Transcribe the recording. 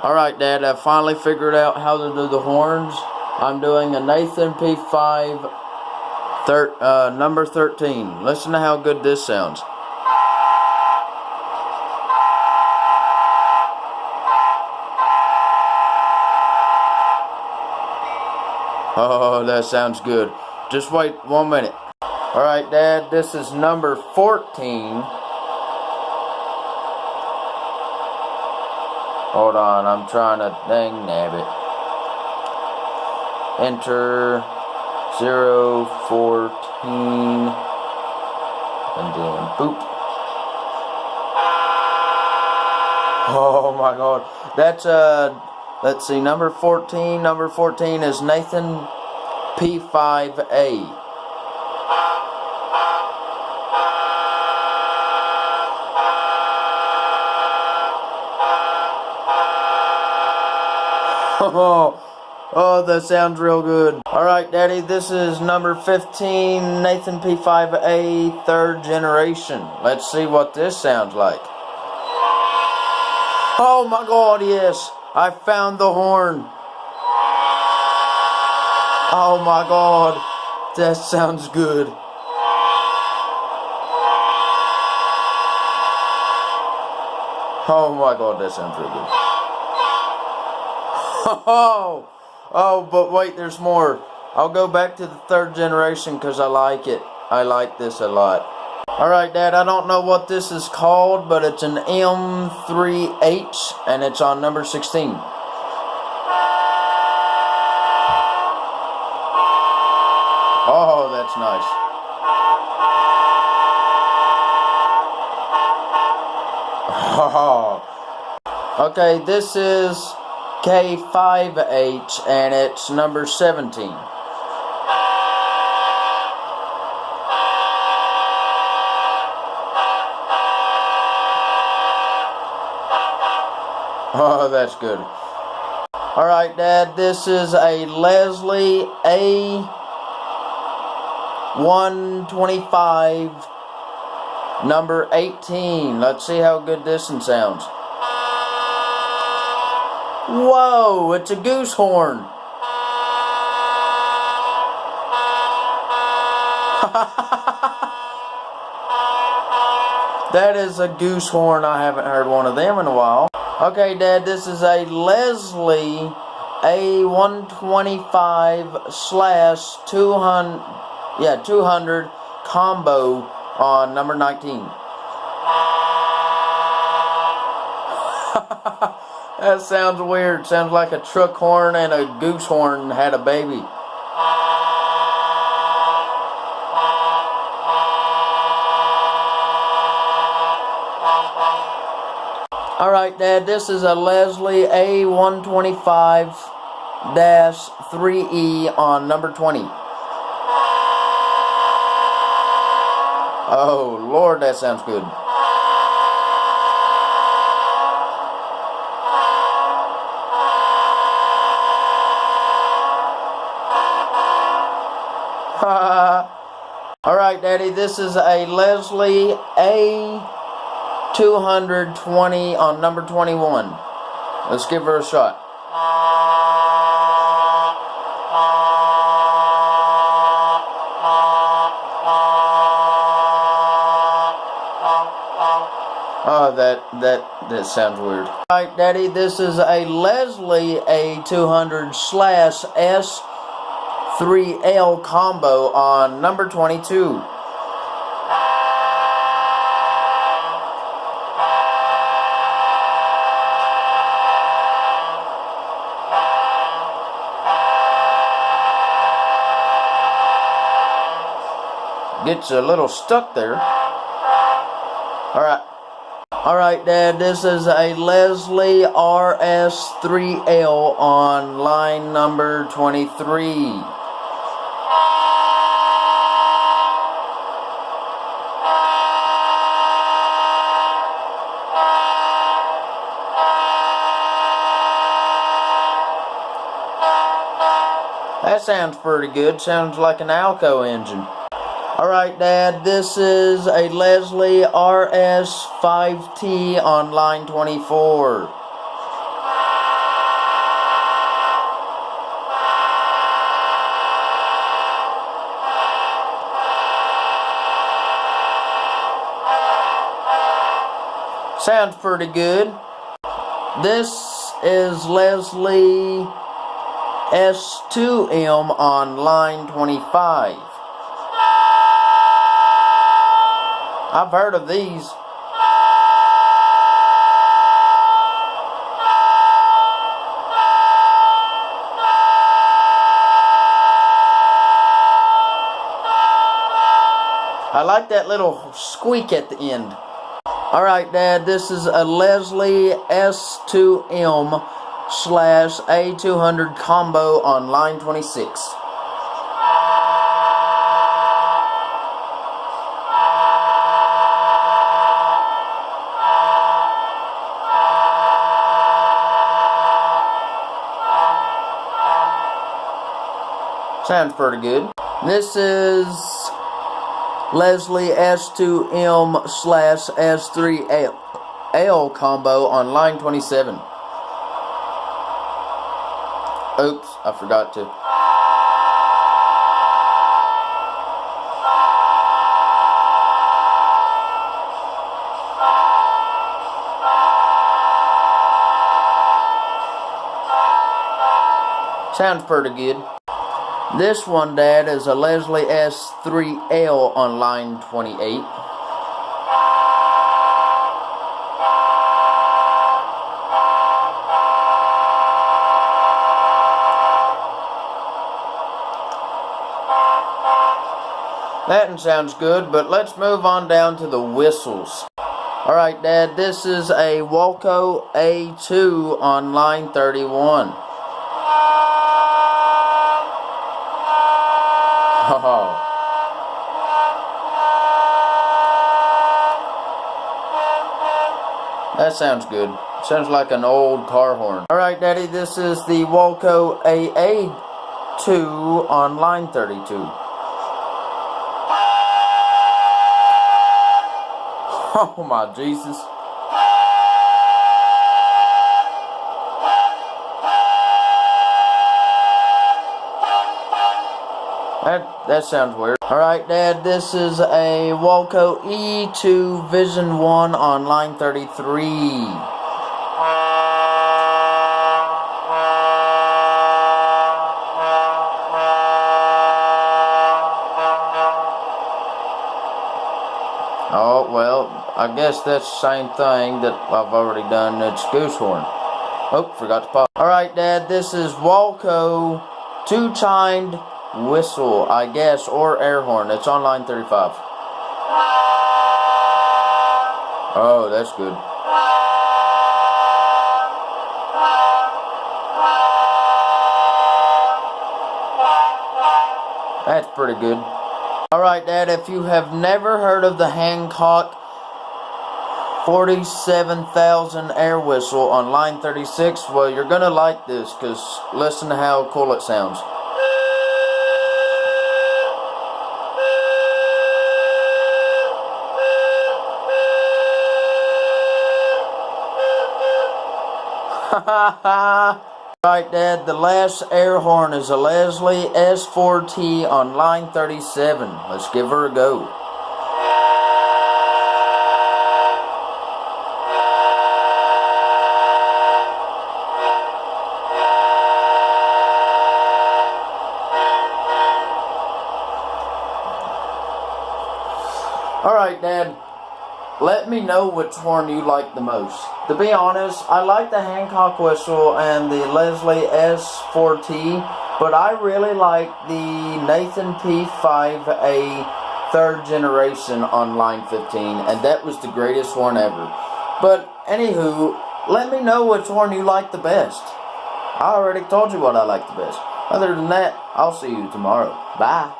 Alright, Dad, I finally figured out how to do the horns. I'm doing a Nathan P5 number 13. Listen to how good this sounds. Oh, that sounds good. Just wait 1 minute. Alright, Dad, this is number 14. Hold on, I'm trying to dang nabbit. Enter 014 and then boop. Oh my God, that's let's see, number 14. Number 14 is Nathan P5A. Oh, that sounds real good. Alright, Daddy, this is number 15, Nathan P5A, third generation. Let's see what this sounds like. Oh my God, yes, I found the horn. Oh my God, that sounds good. Oh my God, that sounds real good. Oh, but wait, there's more. I'll go back to the third generation because I like it. I like this a lot. Alright, Dad, I don't know what this is called, but it's an M3H, and it's on number 16. Oh, that's nice. Oh. Okay, this is K5H, and it's number 17. Oh, that's good. Alright, Dad, this is a Leslie A125, number 18. Let's see how good this one sounds. Whoa, it's a goose horn. That is a goose horn. I haven't heard one of them in a while. Okay, Dad, this is a Leslie A125/200 combo on number 19. That sounds weird. Sounds like a truck horn and a goose horn had a baby. Alright, Dad, this is a Leslie A125-3E on number 20. Oh, Lord, that sounds good. Alright, Daddy, this is a Leslie A220 on number 21. Let's give her a shot. Oh, that sounds weird. Alright, Daddy, this is a Leslie A200/S3L combo on number 22. Gets a little stuck there. Alright, Dad, this is a Leslie RS3L on line number 23. That sounds pretty good. Sounds like an Alco engine. Alright, Dad, this is a Leslie RS5T on line 24. Sounds pretty good. This is Leslie S2M on line 25. I've heard of these. I like that little squeak at the end. Alright, Dad, this is a Leslie S2M / A200 combo on line 26. Sounds pretty good. This is Leslie S2M / S3L combo on line 27. Oops, I forgot to. Sounds pretty good. This one, Dad, is a Leslie S3L on line 28. That one sounds good, but let's move on down to the whistles. Alright, Dad, this is a Walco A2 on line 31. Oh. That sounds good. Sounds like an old car horn. Alright, Daddy, this is the Walco AA2 on line 32. Oh my Jesus. That sounds weird. Alright, Dad, this is a Walco E2 Vision 1 on line 33. Oh, well, I guess that's the same thing that I've already done. It's goose horn. Oh, forgot to pop. Alright, Dad, this is Walco two-timed whistle, I guess, or air horn. It's on line 35. Oh, that's good. That's pretty good. Alright, Dad, if you have never heard of the Hancock 47,000 air whistle on line 36, well, you're gonna like this, because listen to how cool it sounds. Right, Dad, the last air horn is a Leslie S4T on line 37. Let's give her a go. Alright, Dad, let me know which horn you like the most. To be honest, I like the Hancock whistle and the Leslie S4T, but I really like the Nathan P5A 3rd generation on line 15, and that was the greatest horn ever. But anywho, let me know which horn you like the best. I already told you what I like the best. Other than that, I'll see you tomorrow. Bye.